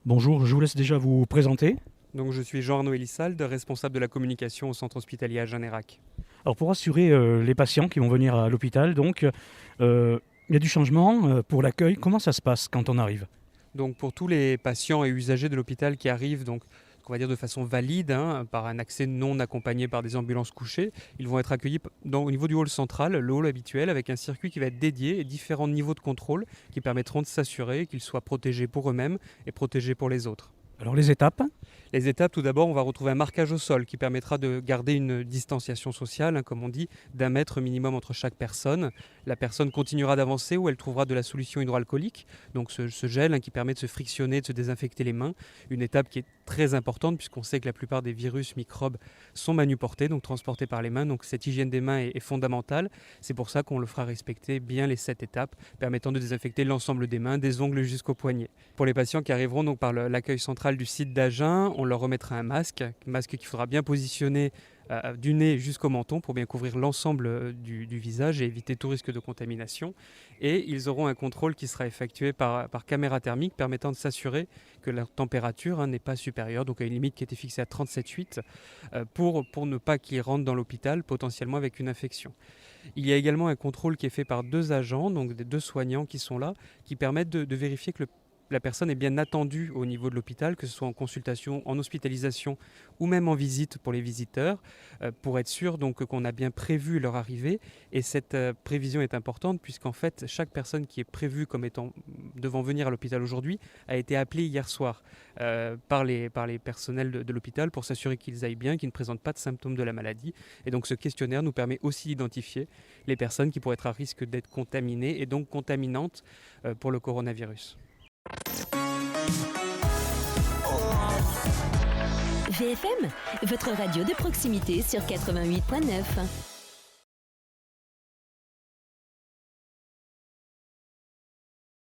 Bonjour, je vous laisse déjà vous présenter. Donc je suis Jean-Arnaud Elissalde, responsable de la communication au centre hospitalier à Jeannerac. Alors pour assurer les patients qui vont venir à l'hôpital, il y a du changement pour l'accueil. Comment ça se passe quand on arrive? Donc pour tous les patients et usagers de l'hôpital qui arrivent, donc on va dire de façon valide, par un accès non accompagné par des ambulances couchées, ils vont être accueillis au niveau du hall central, le hall habituel, avec un circuit qui va être dédié et différents niveaux de contrôle qui permettront de s'assurer qu'ils soient protégés pour eux-mêmes et protégés pour les autres. Alors les étapes? Les étapes, tout d'abord, on va retrouver un marquage au sol qui permettra de garder une distanciation sociale, comme on dit, d'1 mètre minimum entre chaque personne. La personne continuera d'avancer où elle trouvera de la solution hydroalcoolique, donc ce gel qui permet de se frictionner, de se désinfecter les mains. Une étape qui est très importante puisqu'on sait que la plupart des virus, microbes sont manuportés, donc transportés par les mains. Donc cette hygiène des mains est fondamentale. C'est pour ça qu'on le fera respecter bien les 7 étapes, permettant de désinfecter l'ensemble des mains, des ongles jusqu'aux poignets. Pour les patients qui arriveront donc par l'accueil central du site d'Agen, on leur remettra un masque qu'il faudra bien positionner du nez jusqu'au menton pour bien couvrir l'ensemble du visage et éviter tout risque de contamination. Et ils auront un contrôle qui sera effectué par caméra thermique permettant de s'assurer que leur température n'est pas supérieure, donc à une limite qui était fixée à 37,8 pour ne pas qu'ils rentrent dans l'hôpital potentiellement avec une infection. Il y a également un contrôle qui est fait par 2 agents, donc des 2 soignants qui sont là, qui permettent de vérifier que la personne est bien attendue au niveau de l'hôpital, que ce soit en consultation, en hospitalisation ou même en visite pour les visiteurs, pour être sûr donc qu'on a bien prévu leur arrivée. Et cette prévision est importante puisqu'en fait, chaque personne qui est prévue comme étant devant venir à l'hôpital aujourd'hui a été appelée hier soir par les personnels de l'hôpital pour s'assurer qu'ils aillent bien, qu'ils ne présentent pas de symptômes de la maladie. Et donc ce questionnaire nous permet aussi d'identifier les personnes qui pourraient être à risque d'être contaminées et donc contaminantes pour le coronavirus. VFM, votre radio de proximité sur 88.9.